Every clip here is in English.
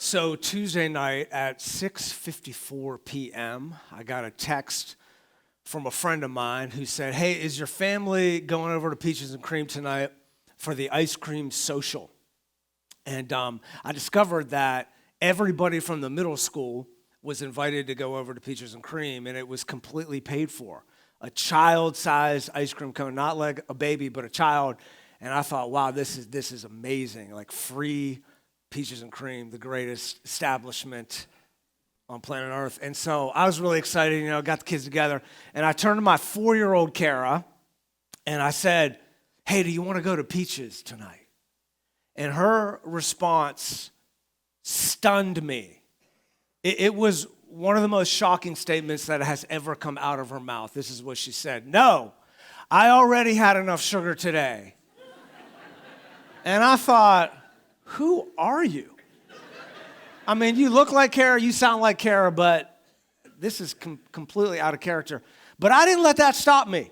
So Tuesday night at 6:54 p.m., I got a text from a friend of mine who said, "Hey, is your family going over to Peaches and Cream tonight for the ice cream social?" And I discovered that everybody from the middle school was invited to go over to Peaches and Cream, and it was completely paid for. A child-sized ice cream cone, not like a baby, but a child. And I thought, wow, this is amazing. Like free Peaches and Cream, the greatest establishment on planet Earth. And so I was really excited, got the kids together. And I turned to my 4-year-old Kara, and I said, "Hey, do you want to go to Peaches tonight?" And her response stunned me. It was one of the most shocking statements that has ever come out of her mouth. This is what she said: "No, I already had enough sugar today." And I thought, who are you? I mean, you look like Kara, you sound like Kara, but this is completely out of character. But I didn't let that stop me.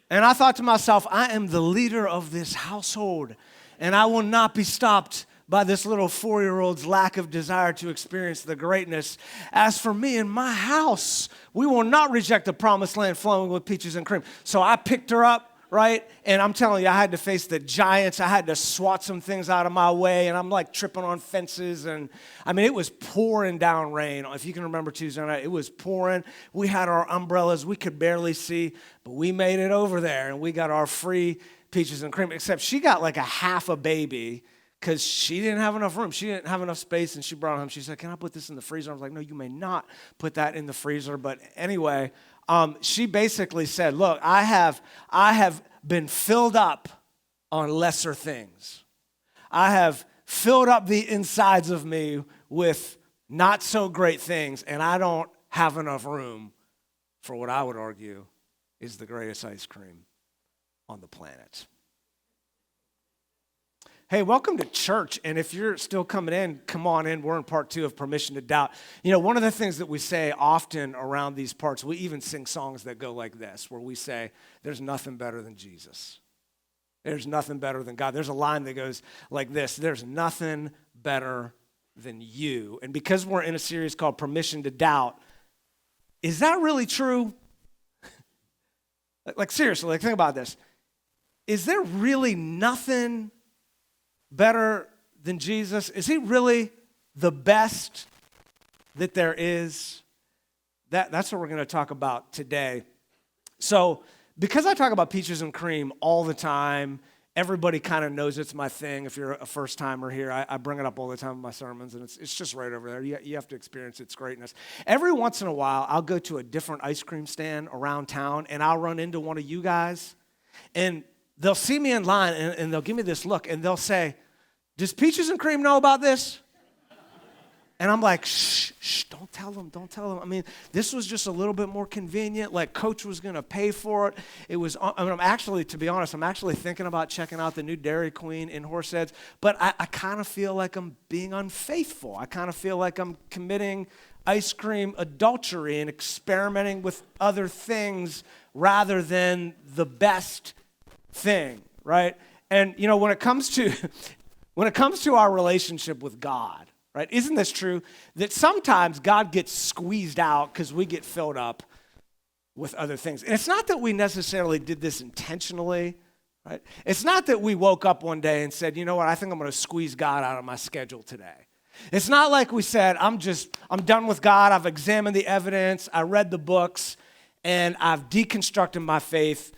And I thought to myself, I am the leader of this household, and I will not be stopped by this little 4-year-old's lack of desire to experience the greatness. As for me and my house, we will not reject the promised land flowing with peaches and cream. So I picked her up, right? And I'm telling you, I had to face the giants. I had to swat some things out of my way, and I'm like tripping on fences. And I mean, it was pouring down rain. If you can remember Tuesday night, it was pouring. We had our umbrellas. We could barely see, but we made it over there, and we got our free peaches and cream, except she got like a half a baby because she didn't have enough room. She didn't have enough space, and she brought it home. She said, "Can I put this in the freezer?" I was like, "No, you may not put that in the freezer." But anyway, she basically said, "Look, I have been filled up on lesser things. I have filled up the insides of me with not so great things, and I don't have enough room for what I would argue is the greatest ice cream on the planet." Hey, welcome to church, and if you're still coming in, come on in. We're in part 2 of Permission to Doubt. One of the things that we say often around these parts, we even sing songs that go like this, where we say, there's nothing better than Jesus. There's nothing better than God. There's a line that goes like this: there's nothing better than you. And because we're in a series called Permission to Doubt, is that really true? Like seriously, think about this. Is there really nothing better than Jesus? Is he really the best that there is? That's what we're going to talk about today. So, because I talk about peaches and cream all the time, everybody kind of knows it's my thing. If you're a first-timer here, I bring it up all the time in my sermons, and it's just right over there. You have to experience its greatness. Every once in a while, I'll go to a different ice cream stand around town, and I'll run into one of you guys, and they'll see me in line, and they'll give me this look, and they'll say, "Does Peaches and Cream know about this?" And I'm like, shh, don't tell them. I mean, this was just a little bit more convenient. Like, Coach was going to pay for it. To be honest, I'm actually thinking about checking out the new Dairy Queen in Horseheads, but I kind of feel like I'm being unfaithful. I kind of feel like I'm committing ice cream adultery and experimenting with other things rather than the best thing, right? And, when it comes to our relationship with God, right, isn't this true that sometimes God gets squeezed out because we get filled up with other things? And it's not that we necessarily did this intentionally, right? It's not that we woke up one day and said, "You know what, I think I'm going to squeeze God out of my schedule today." It's not like we said, I'm done with God. I've examined the evidence. I read the books, and I've deconstructed my faith.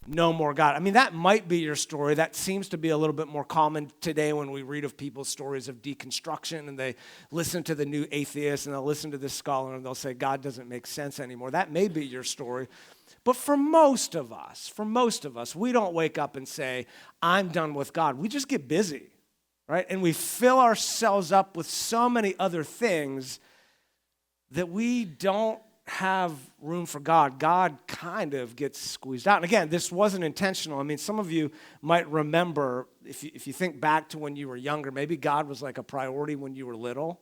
No more God. I mean, that might be your story. That seems to be a little bit more common today when we read of people's stories of deconstruction, and they listen to the new atheist, and they'll listen to this scholar, and they'll say, God doesn't make sense anymore. That may be your story. But for most of us, we don't wake up and say, I'm done with God. We just get busy, right? And we fill ourselves up with so many other things that we don't have room for God. God kind of gets squeezed out. And again, this wasn't intentional. I mean, some of you might remember, if you think back to when you were younger, maybe God was like a priority when you were little,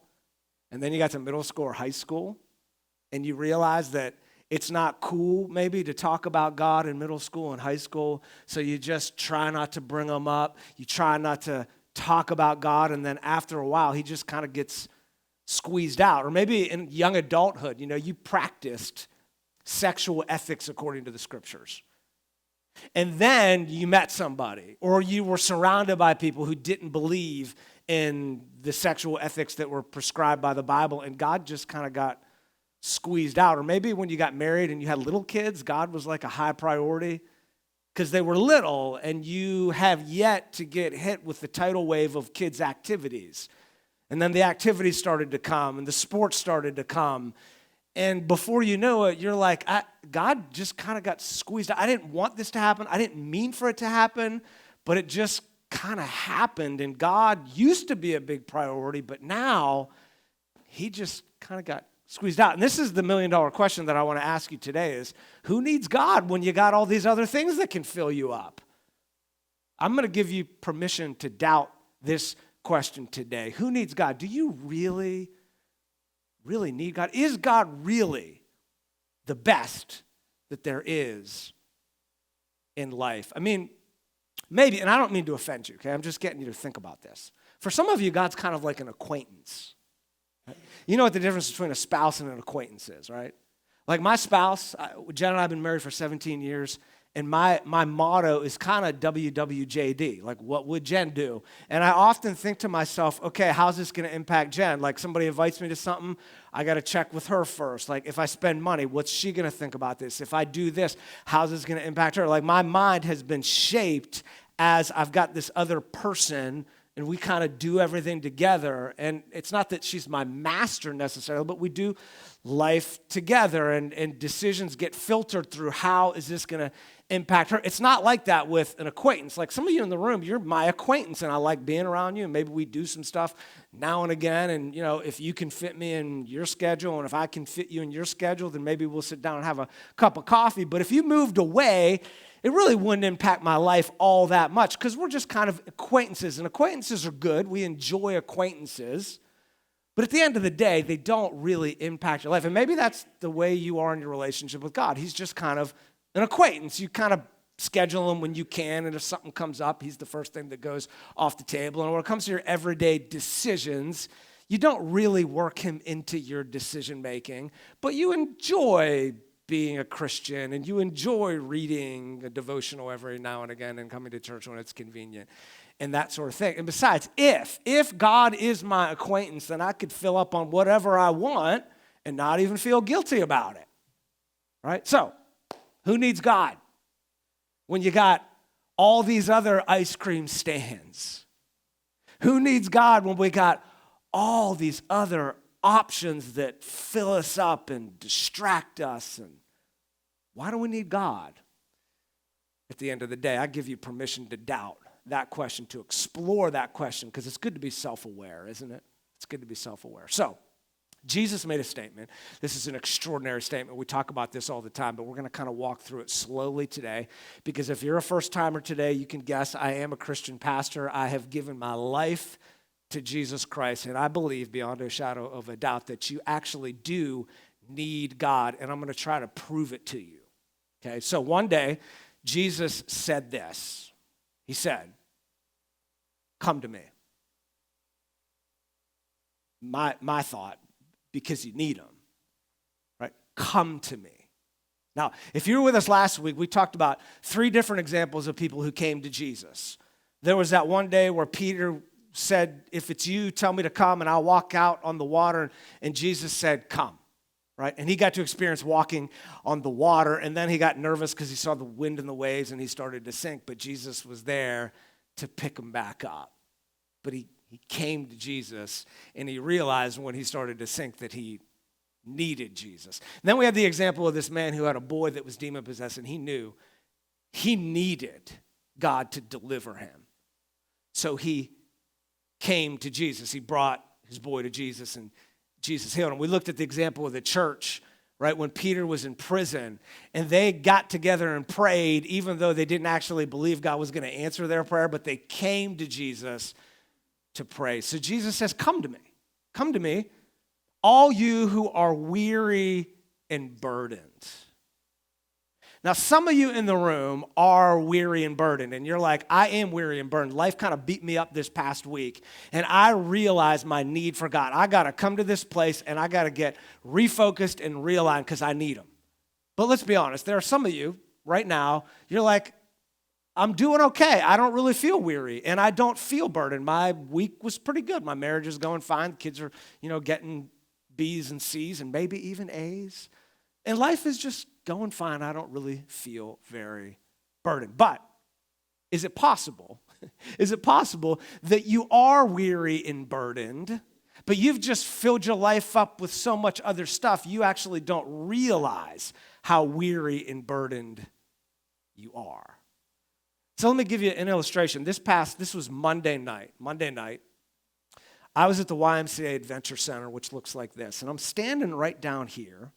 and then you got to middle school or high school, and you realized that it's not cool maybe to talk about God in middle school and high school, so you just try not to bring him up. You try not to talk about God, and then after a while, he just kind of gets squeezed out. Or maybe in young adulthood, you practiced sexual ethics according to the scriptures. And then you met somebody, or you were surrounded by people who didn't believe in the sexual ethics that were prescribed by the Bible, and God just kind of got squeezed out. Or maybe when you got married and you had little kids, God was like a high priority because they were little, and you have yet to get hit with the tidal wave of kids' activities. And then the activities started to come, and the sports started to come. And before you know it, you're like, God just kind of got squeezed out. I didn't want this to happen. I didn't mean for it to happen, but it just kind of happened. And God used to be a big priority, but now he just kind of got squeezed out. And this is the million-dollar question that I want to ask you today is, who needs God when you got all these other things that can fill you up? I'm going to give you permission to doubt this question today. Who needs God? Do you really need God? Is God really the best that there is in life? I mean, maybe, and I don't mean to offend you, okay? I'm just getting you to think about this. For some of you, God's kind of like an acquaintance. Right? You know what the difference between a spouse and an acquaintance is, right? Like my spouse, Jen and I have been married for 17 years, and my motto is kind of WWJD, like what would Jen do? And I often think to myself, okay, how's this going to impact Jen? Like somebody invites me to something, I got to check with her first. Like if I spend money, what's she going to think about this? If I do this, how's this going to impact her? Like my mind has been shaped as I've got this other person, and we kind of do everything together. And it's not that she's my master necessarily, but we do life together, and decisions get filtered through how is this going to impact her. It's not like that with an acquaintance. Like some of you in the room, you're my acquaintance, and I like being around you, and maybe we do some stuff now and again, and if you can fit me in your schedule, and if I can fit you in your schedule, then maybe we'll sit down and have a cup of coffee. But if you moved away, it really wouldn't impact my life all that much because we're just kind of acquaintances, and acquaintances are good. We enjoy acquaintances. But at the end of the day, they don't really impact your life. And maybe that's the way you are in your relationship with God. He's just kind of an acquaintance. You kind of schedule him when you can, and if something comes up, he's the first thing that goes off the table. And when it comes to your everyday decisions, you don't really work him into your decision making, but you enjoy being a Christian, and you enjoy reading a devotional every now and again and coming to church when it's convenient and that sort of thing. And besides, if God is my acquaintance, then I could fill up on whatever I want and not even feel guilty about it, right? So, who needs God when you got all these other ice cream stands? Who needs God when we got all these other options that fill us up and distract us? And why do we need God? At the end of the day, I give you permission to doubt that question, to explore that question, because it's good to be self-aware, isn't it? It's good to be self-aware. So, Jesus made a statement. This is an extraordinary statement. We talk about this all the time, but we're going to kind of walk through it slowly today, because if you're a first-timer today, you can guess I am a Christian pastor. I have given my life to Jesus Christ, and I believe beyond a shadow of a doubt that you actually do need God, and I'm going to try to prove it to you. Okay, so one day, Jesus said this. He said, "Come to me." My thought, because you need him, right? Come to me. Now, if you were with us last week, we talked about 3 different examples of people who came to Jesus. There was that one day where Peter said, "If it's you, tell me to come, and I'll walk out on the water." And Jesus said, "Come." Right? And he got to experience walking on the water, and then he got nervous because he saw the wind and the waves, and he started to sink, but Jesus was there to pick him back up. But he came to Jesus, and he realized when he started to sink that he needed Jesus. And then we had the example of this man who had a boy that was demon-possessed, and he knew he needed God to deliver him. So he came to Jesus. He brought his boy to Jesus, and Jesus healed him. We looked at the example of the church, right, when Peter was in prison, and they got together and prayed, even though they didn't actually believe God was going to answer their prayer, but they came to Jesus to pray. So Jesus says, "Come to me. Come to me, all you who are weary and burdened." Now, some of you in the room are weary and burdened, and you're like, I am weary and burdened. Life kind of beat me up this past week, and I realize my need for God. I got to come to this place, and I got to get refocused and realigned because I need Him. But let's be honest, there are some of you right now, you're like, I'm doing okay. I don't really feel weary, and I don't feel burdened. My week was pretty good. My marriage is going fine. The kids are, getting B's and C's and maybe even A's. And life is just going fine. I don't really feel very burdened. But is it possible? Is it possible that you are weary and burdened, but you've just filled your life up with so much other stuff, you actually don't realize how weary and burdened you are? So let me give you an illustration. This was Monday night. I was at the YMCA Adventure Center, which looks like this. And I'm standing right down here.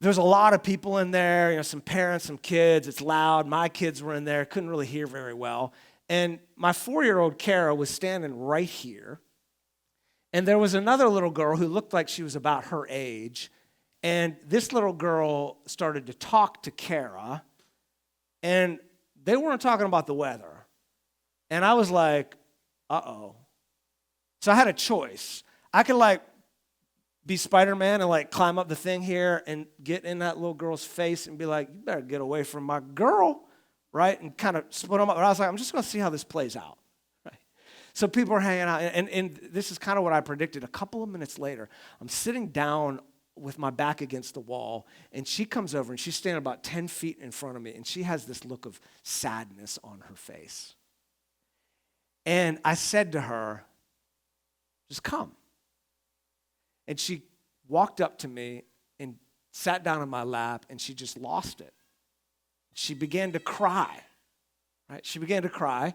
There's a lot of people in there, some parents, some kids. It's loud. My kids were in there. Couldn't really hear very well. And my 4-year-old Kara was standing right here. And there was another little girl who looked like she was about her age. And this little girl started to talk to Kara. And they weren't talking about the weather. And I was like, uh-oh. So I had a choice. I could be Spider-Man and climb up the thing here and get in that little girl's face and be like, you better get away from my girl, right? And kind of split them up. But I was like, I'm just going to see how this plays out. Right? So people are hanging out. And this is kind of what I predicted. A couple of minutes later, I'm sitting down with my back against the wall, and she comes over, and she's standing about 10 feet in front of me, and she has this look of sadness on her face. And I said to her, just come. And she walked up to me and sat down in my lap, and she just lost it. She began to cry, right? She began to cry,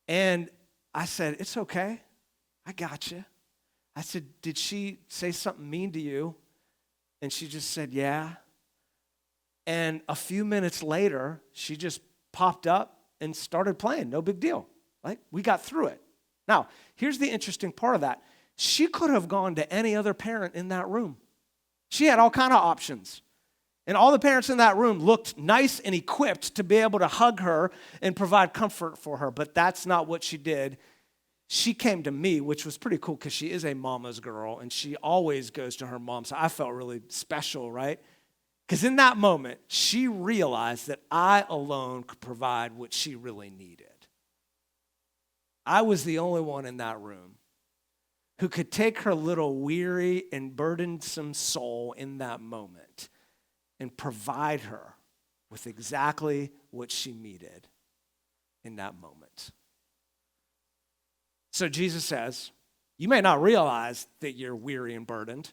and I said, it's okay. I got you. I said, did she say something mean to you? And she just said, yeah. And a few minutes later, she just popped up and started playing. No big deal. We got through it. Now, here's the interesting part of that. She could have gone to any other parent in that room. She had all kind of options. And all the parents in that room looked nice and equipped to be able to hug her and provide comfort for her. But that's not what she did. She came to me, which was pretty cool because she is a mama's girl, and she always goes to her mom. So I felt really special, right? Because in that moment, she realized that I alone could provide what she really needed. I was the only one in that room who could take her little weary and burdensome soul in that moment and provide her with exactly what she needed in that moment. So Jesus says, you may not realize that you're weary and burdened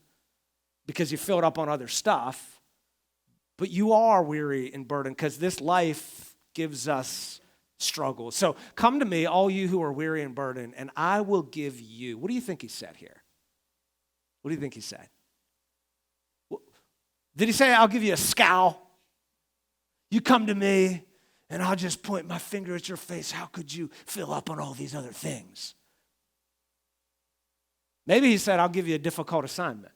because you filled up on other stuff, but you are weary and burdened because this life gives us struggles. So come to me, all you who are weary and burdened, and I will give you. What do you think he said here? What do you think he said? Did he say, I'll give you a scowl? You come to me, and I'll just point my finger at your face. How could you fill up on all these other things? Maybe he said, I'll give you a difficult assignment.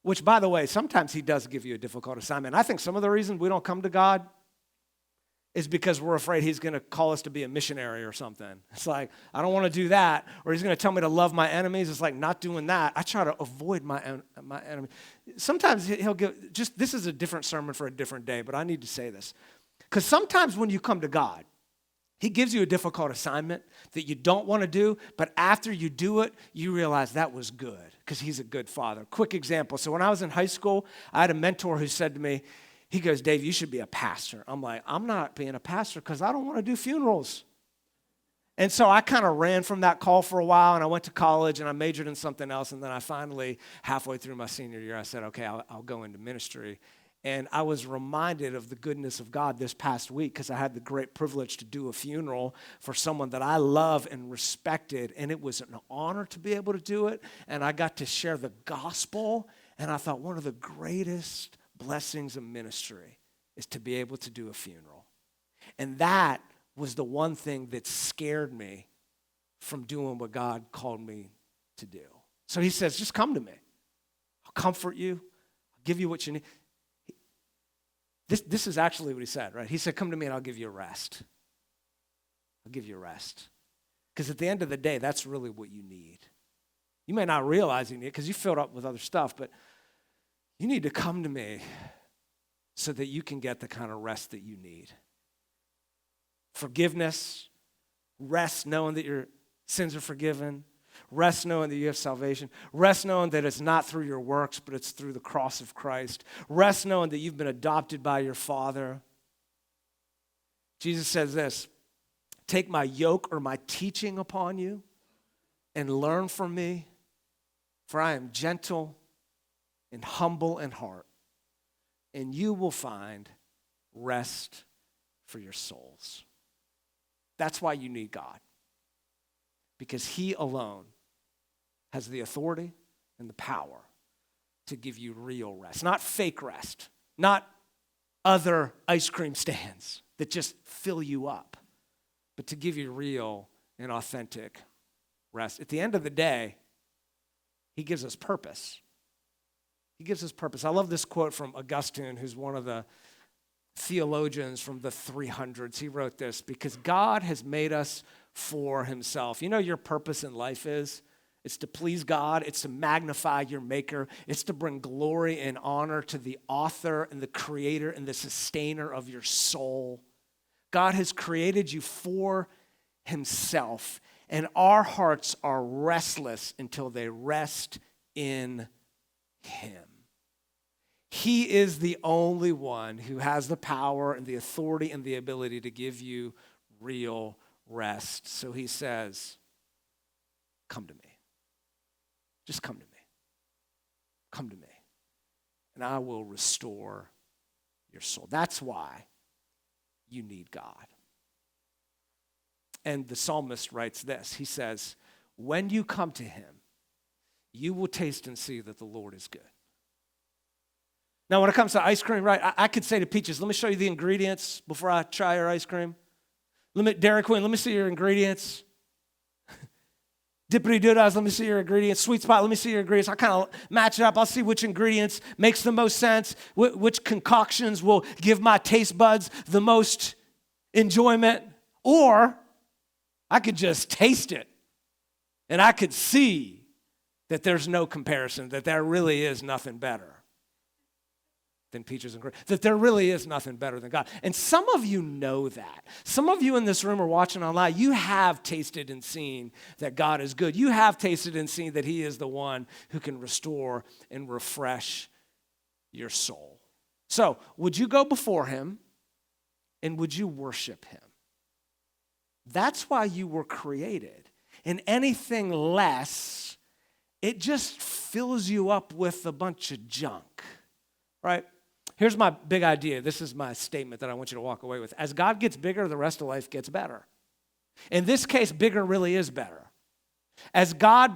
Which, by the way, sometimes he does give you a difficult assignment. I think some of the reason we don't come to God is because we're afraid he's going to call us to be a missionary or something. It's like, I don't want to do that. Or he's going to tell me to love my enemies. It's like, not doing that. I try to avoid my enemy. Sometimes he'll give, this is a different sermon for a different day, but I need to say this. Because sometimes when you come to God, he gives you a difficult assignment that you don't want to do, but after you do it, you realize that was good because he's a good father. Quick example. So when I was in high school, I had a mentor who said to me, he goes, Dave, you should be a pastor. I'm like, I'm not being a pastor because I don't want to do funerals. And so I kind of ran from that call for a while, and I went to college, and I majored in something else, and then I finally, halfway through my senior year, I said, okay, I'll go into ministry. And I was reminded of the goodness of God this past week because I had the great privilege to do a funeral for someone that I love and respected, and it was an honor to be able to do it, and I got to share the gospel, and I thought one of the greatest blessings of ministry is to be able to do a funeral. And that was the one thing that scared me from doing what God called me to do. So he says, just come to me. I'll comfort you. I'll give you what you need. This is actually what he said, right? He said, come to me and I'll give you a rest. I'll give you a rest. Because at the end of the day, that's really what you need. You may not realize you need it because you filled up with other stuff, but you need to come to me so that you can get the kind of rest that you need. Forgiveness, rest knowing that your sins are forgiven, rest knowing that you have salvation, rest knowing that it's not through your works, but it's through the cross of Christ, rest knowing that you've been adopted by your Father. Jesus says this, take my yoke or my teaching upon you and learn from me, for I am gentle and humble in heart, and you will find rest for your souls. That's why you need God, because he alone has the authority and the power to give you real rest, not fake rest, not other ice cream stands that just fill you up, but to give you real and authentic rest. At the end of the day, he gives us purpose. He gives us purpose. I love this quote from Augustine, who's one of the theologians from the 300s. He wrote this, because God has made us for himself. You know your purpose in life is? It's to please God. It's to magnify your maker. It's to bring glory and honor to the author and the creator and the sustainer of your soul. God has created you for himself, and our hearts are restless until they rest in him. He is the only one who has the power and the authority and the ability to give you real rest. So he says, come to me. Just come to me. Come to me. And I will restore your soul. That's why you need God. And the psalmist writes this. He says, when you come to him, you will taste and see that the Lord is good. Now, when it comes to ice cream, right, I could say to Peaches, let me show you the ingredients before I try your ice cream. Dairy Queen, let me see your ingredients. Dippity Doodas, let me see your ingredients. Sweet Spot, let me see your ingredients. I kind of match it up. I'll see which ingredients makes the most sense, which concoctions will give my taste buds the most enjoyment. Or I could just taste it, and I could see that there's no comparison, that there really is nothing better than peaches and cream, that there really is nothing better than God. And some of you know that. Some of you in this room or watching online, you have tasted and seen that God is good. You have tasted and seen that he is the one who can restore and refresh your soul. So, would you go before him and would you worship him? That's why you were created. And anything less, it just fills you up with a bunch of junk, right? Here's my big idea. This is my statement that I want you to walk away with. As God gets bigger, the rest of life gets better. In this case, bigger really is better. As God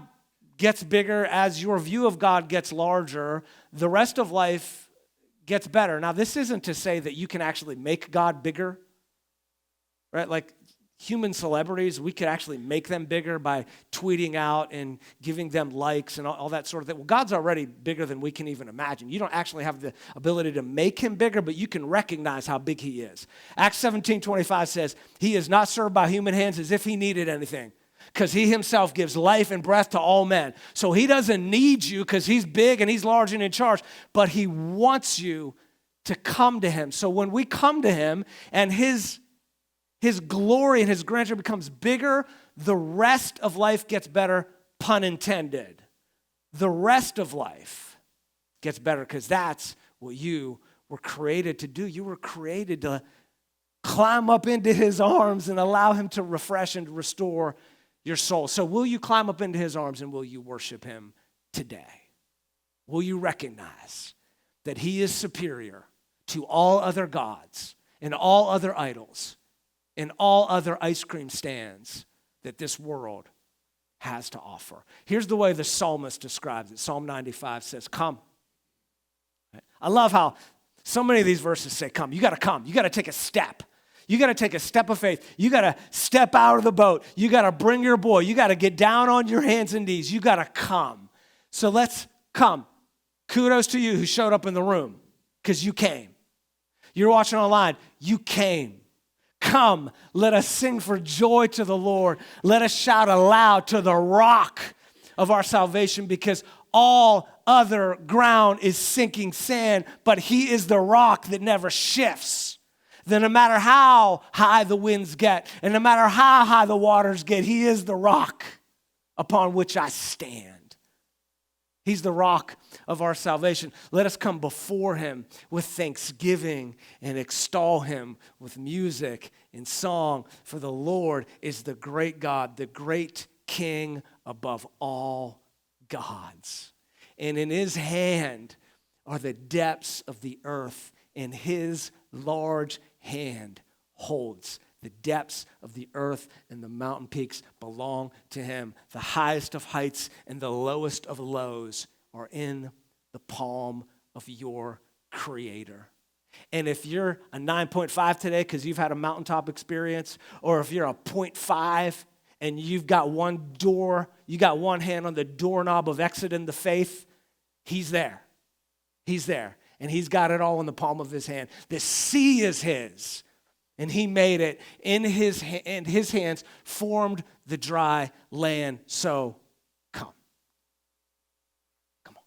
gets bigger, as your view of God gets larger, the rest of life gets better. Now, this isn't to say that you can actually make God bigger, right? Like human celebrities, we could actually make them bigger by tweeting out and giving them likes and all that sort of thing. Well, God's already bigger than we can even imagine. You don't actually have the ability to make him bigger, but you can recognize how big he is. Acts 17:25 says, he is not served by human hands as if he needed anything, because he himself gives life and breath to all men. So he doesn't need you because he's big and he's large and in charge, but he wants you to come to him. So when we come to him and his glory and his grandeur becomes bigger, the rest of life gets better, pun intended. The rest of life gets better because that's what you were created to do. You were created to climb up into his arms and allow him to refresh and restore your soul. So will you climb up into his arms and will you worship him today? Will you recognize that he is superior to all other gods and all other idols and all other ice cream stands that this world has to offer? Here's the way the psalmist describes it. Psalm 95 says, come. I love how so many of these verses say, come. You got to come. You got to take a step. You got to take a step of faith. You got to step out of the boat. You got to bring your boy. You got to get down on your hands and knees. You got to come. So let's come. Kudos to you who showed up in the room because you came. You're watching online. You came. Come, let us sing for joy to the Lord. Let us shout aloud to the rock of our salvation, because all other ground is sinking sand, but he is the rock that never shifts. Then no matter how high the winds get, and no matter how high the waters get, he is the rock upon which I stand. He's the rock of our salvation. Let us come before him with thanksgiving and extol him with music and song. For the Lord is the great God, the great King above all gods. And in his hand are the depths of the earth, and his large hand holds the depths of the earth, and the mountain peaks belong to him. The highest of heights and the lowest of lows are in the palm of your Creator. And if you're a 9.5 today because you've had a mountaintop experience, or if you're a 0.5 and you've got one door, you got one hand on the doorknob of exit in the faith, he's there. He's there. And he's got it all in the palm of his hand. The sea is his. And he made it in his hands, formed the dry land. So come. Come on.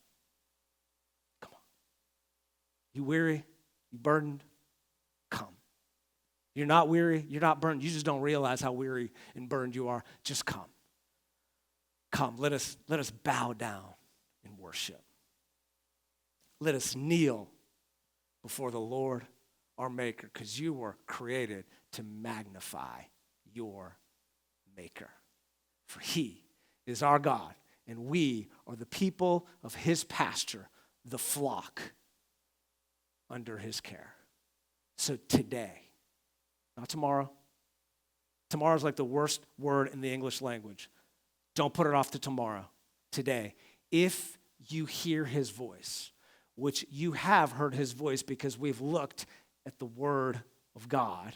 Come on. You weary? You burdened? Come. You're not weary? You're not burdened? You just don't realize how weary and burdened you are. Just come. Come. Let us bow down in worship. Let us kneel before the Lord our Maker, because you were created to magnify your Maker. For he is our God, and we are the people of his pasture, the flock under his care. So today, not tomorrow. Tomorrow's like the worst word in the English language. Don't put it off to tomorrow. Today, if you hear his voice, which you have heard his voice because we've looked at the word of God,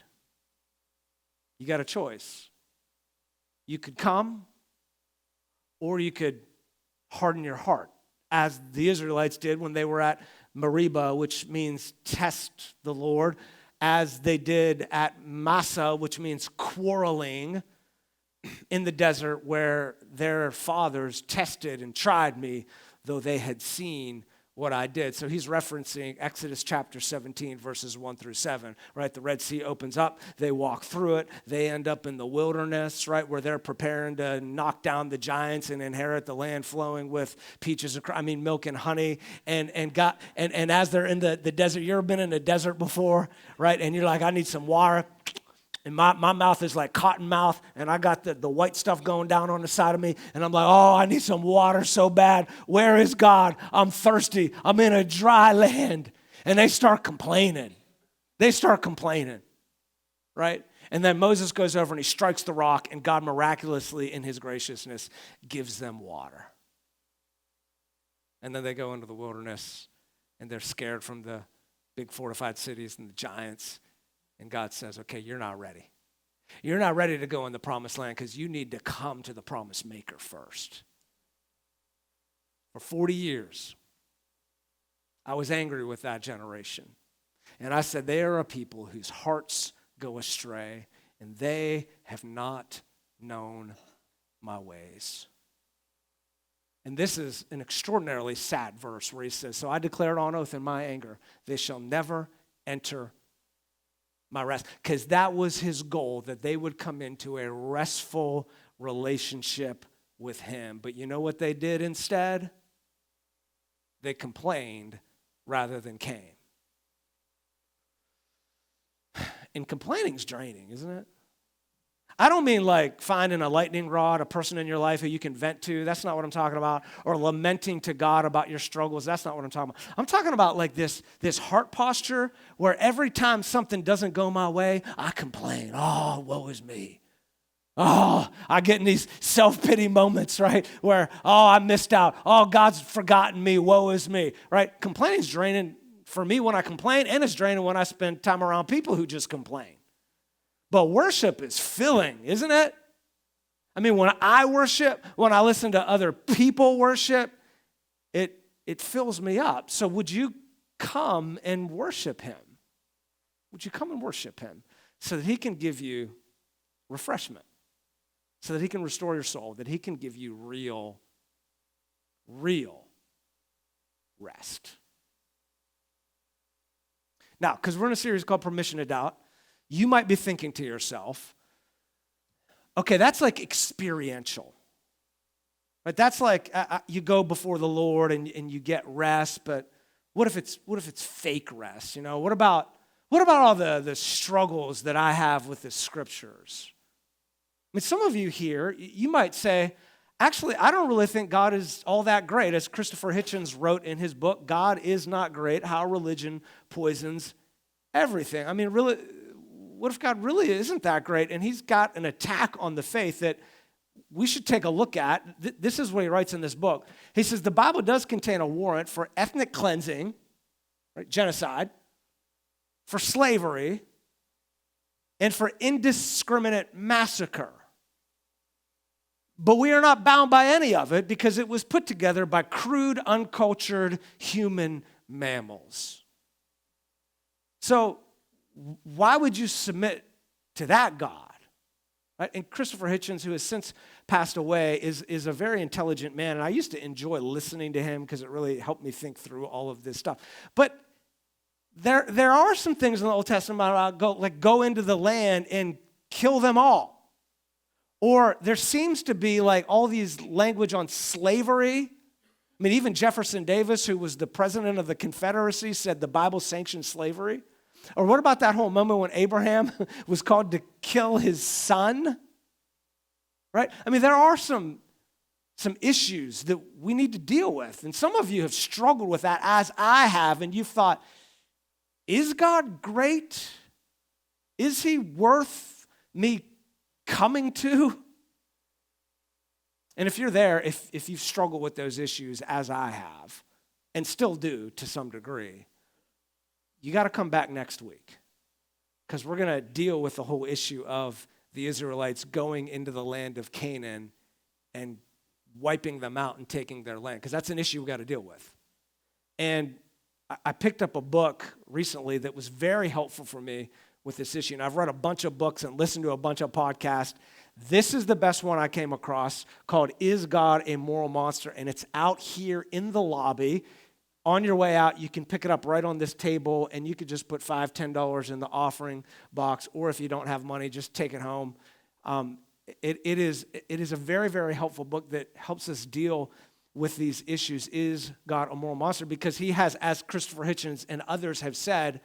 you got a choice. You could come, or you could harden your heart, as the Israelites did when they were at Meribah, which means test the Lord, as they did at Massa, which means quarreling in the desert, where their fathers tested and tried me, though they had seen what I did. So he's referencing Exodus chapter 17, verses 1 through 7, right? The Red Sea opens up, they walk through it, they end up in the wilderness, right, where they're preparing to knock down the giants and inherit the land flowing with milk and honey, and as they're in the desert, you ever been in a desert before, right? And you're like, I need some water. And my mouth is like cotton mouth, and I got the white stuff going down on the side of me, and I'm like, oh, I need some water so bad. Where is God? I'm thirsty. I'm in a dry land. And they start complaining. Right? And then Moses goes over and he strikes the rock, and God miraculously, in his graciousness, gives them water. And then they go into the wilderness, and they're scared from the big fortified cities and the giants. And God says, okay, you're not ready. You're not ready to go in the promised land because you need to come to the promise maker first. For 40 years, I was angry with that generation. And I said, they are a people whose hearts go astray, and they have not known my ways. And this is an extraordinarily sad verse where he says, so I declared on oath in my anger, they shall never enter my rest, because that was his goal, that they would come into a restful relationship with him. But you know what they did instead? They complained rather than came. And complaining's draining, isn't it? I don't mean like finding a lightning rod, a person in your life who you can vent to. That's not what I'm talking about. Or lamenting to God about your struggles. That's not what I'm talking about. I'm talking about like this heart posture where every time something doesn't go my way, I complain. Oh, woe is me. Oh, I get in these self-pity moments, right? Where, oh, I missed out. Oh, God's forgotten me. Woe is me, right? Complaining's draining for me when I complain, and it's draining when I spend time around people who just complain. But worship is filling, isn't it? I mean, when I worship, when I listen to other people worship, it fills me up. So would you come and worship him? Would you come and worship him so that he can give you refreshment, so that he can restore your soul, that he can give you real rest? Now, because we're in a series called Permission to Doubt, you might be thinking to yourself, okay, that's like experiential. Right? That's like you go before the Lord and you get rest, but what if it's fake rest? You know, what about all the struggles that I have with the scriptures? I mean, some of you here, you might say, actually, I don't really think God is all that great. As Christopher Hitchens wrote in his book, God is not great, How Religion Poisons Everything. I mean, really, what if God really isn't that great? And he's got an attack on the faith that we should take a look at. This is what he writes in this book. He says, the Bible does contain a warrant for ethnic cleansing, right, genocide, for slavery, and for indiscriminate massacre. But we are not bound by any of it because it was put together by crude, uncultured human mammals. So why would you submit to that God? Right? And Christopher Hitchens, who has since passed away, is a very intelligent man. And I used to enjoy listening to him because it really helped me think through all of this stuff. But there are some things in the Old Testament about go into the land and kill them all. Or there seems to be like all these language on slavery. I mean, even Jefferson Davis, who was the president of the Confederacy, said the Bible sanctioned slavery. Or what about that whole moment when Abraham was called to kill his son? Right? I mean, there are some issues that we need to deal with. And some of you have struggled with that, as I have, and you've thought, is God great? Is he worth me coming to? And if you're there, if you've struggled with those issues as I have, and still do to some degree, you got to come back next week, because we're going to deal with the whole issue of the Israelites going into the land of Canaan and wiping them out and taking their land, because that's an issue we got to deal with. And I picked up a book recently that was very helpful for me with this issue. And I've read a bunch of books and listened to a bunch of podcasts. This is the best one I came across, called Is God a Moral Monster? And it's out here in the lobby. On your way out, you can pick it up right on this table, and you could just put $5, $10 in the offering box, or if you don't have money, just take it home. It is a very, very helpful book that helps us deal with these issues. Is God a moral monster? Because he has, as Christopher Hitchens and others have said,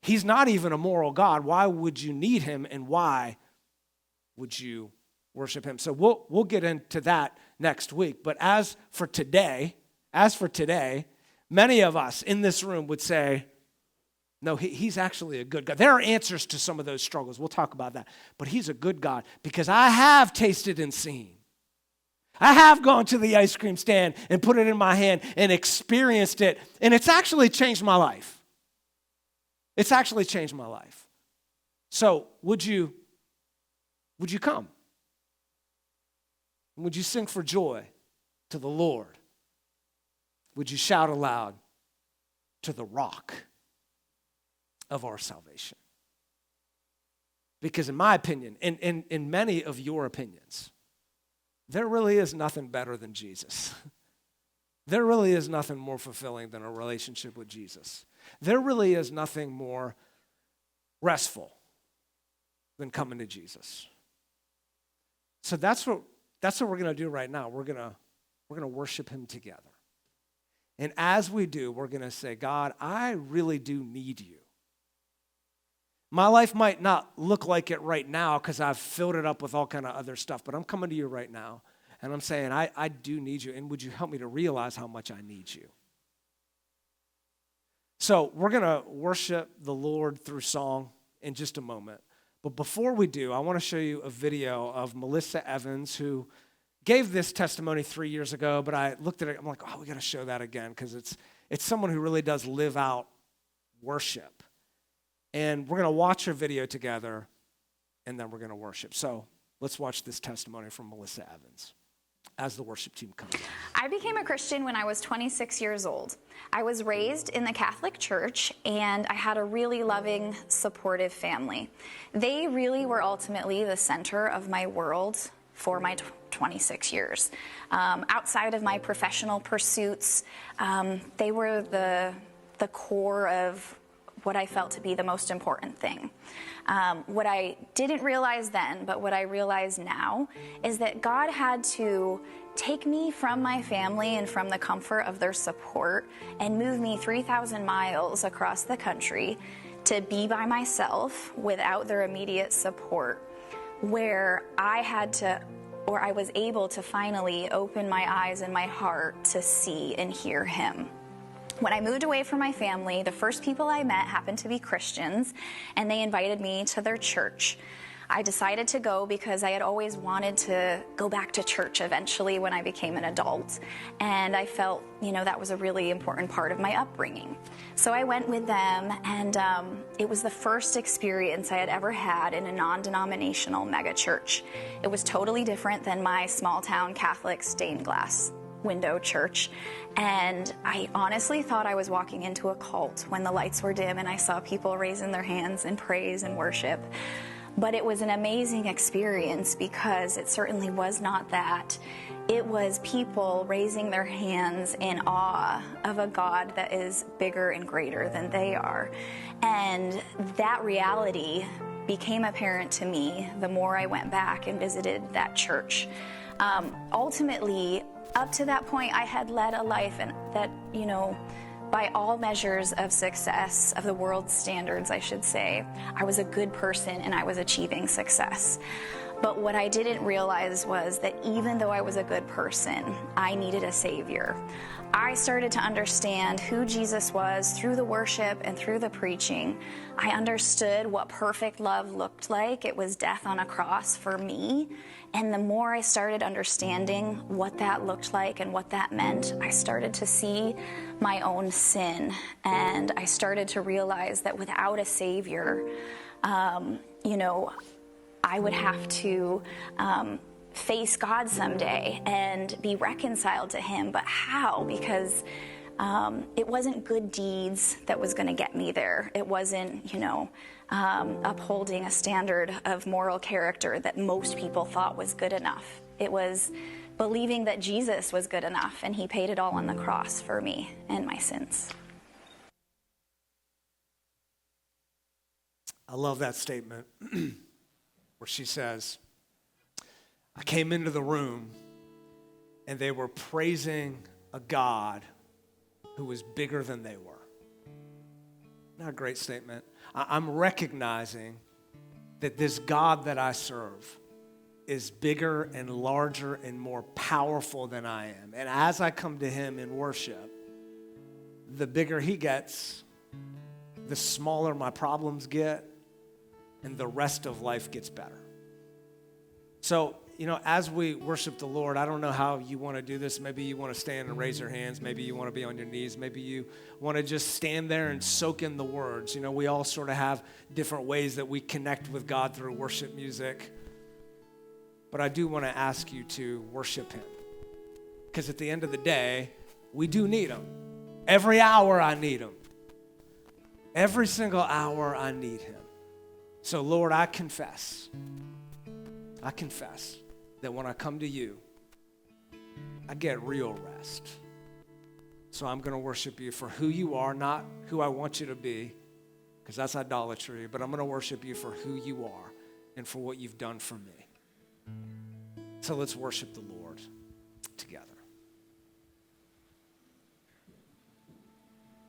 he's not even a moral God. Why would you need him, and why would you worship him? So we'll get into that next week. But as for today, many of us in this room would say, no, he's actually a good God. There are answers to some of those struggles. We'll talk about that. But he's a good God because I have tasted and seen. I have gone to the ice cream stand and put it in my hand and experienced it, and it's actually changed my life. It's actually changed my life. So would you come? Would you sing for joy to the Lord? Would you shout aloud to the rock of our salvation? Because in my opinion, and in many of your opinions, there really is nothing better than Jesus. There really is nothing more fulfilling than a relationship with Jesus. There really is nothing more restful than coming to Jesus. So that's what we're going to do right now. We're going to worship him together. And as we do, we're going to say, God, I really do need you. My life might not look like it right now because I've filled it up with all kind of other stuff, but I'm coming to you right now, and I'm saying, I do need you, and would you help me to realize how much I need you? So we're going to worship the Lord through song in just a moment. But before we do, I want to show you a video of Melissa Evans, who gave this testimony 3 years ago, but I looked at it, I'm like, oh, we got to show that again, because it's someone who really does live out worship. And we're going to watch her video together, and then we're going to worship. So let's watch this testimony from Melissa Evans. as the worship team comes on. I became a Christian when I was 26 years old. I was raised in the Catholic Church, and I had a really loving, supportive family. They really were ultimately the center of my world for my 26 years. Outside of my professional pursuits, they were the core of what I felt to be the most important thing. What I didn't realize then, but what I realize now, is that God had to take me from my family and from the comfort of their support and move me 3,000 miles across the country to be by myself without their immediate support, where I was able to finally open my eyes and my heart to see and hear Him. When I moved away from my family, the first people I met happened to be Christians, and they invited me to their church. I decided to go because I had always wanted to go back to church eventually when I became an adult, and I felt, that was a really important part of my upbringing. So I went with them, and it was the first experience I had ever had in a non-denominational megachurch. It was totally different than my small-town Catholic stained glass window church, and I honestly thought I was walking into a cult when the lights were dim and I saw people raising their hands in praise and worship. But it was an amazing experience because it certainly was not that. It was people raising their hands in awe of a God that is bigger and greater than they are. And that reality became apparent to me the more I went back and visited that church. Ultimately, up to that point, I had led a life that, by all measures of success, of the world's standards, I should say, I was a good person and I was achieving success. But what I didn't realize was that even though I was a good person, I needed a Savior. I started to understand who Jesus was through the worship and through the preaching. I understood what perfect love looked like. It was death on a cross for me. And the more I started understanding what that looked like and what that meant, I started to see my own sin. And I started to realize that without a Savior, I would have to face God someday and be reconciled to Him. But how? Because it wasn't good deeds that was going to get me there. It wasn't, upholding a standard of moral character that most people thought was good enough. It was believing that Jesus was good enough, and He paid it all on the cross for me and my sins. I love that statement where she says, I came into the room and they were praising a God who was bigger than they were. Not a great statement. I'm recognizing that this God that I serve is bigger and larger and more powerful than I am. And as I come to Him in worship, the bigger He gets, the smaller my problems get, and the rest of life gets better. So, as we worship the Lord, I don't know how you want to do this. Maybe you want to stand and raise your hands. Maybe you want to be on your knees. Maybe you want to just stand there and soak in the words. We all sort of have different ways that we connect with God through worship music. But I do want to ask you to worship Him. Because at the end of the day, we do need Him. Every hour I need Him. Every single hour I need Him. So Lord, I confess that when I come to You, I get real rest. So I'm going to worship You for who You are, not who I want You to be, because that's idolatry, but I'm going to worship You for who You are and for what You've done for me. So let's worship the Lord together.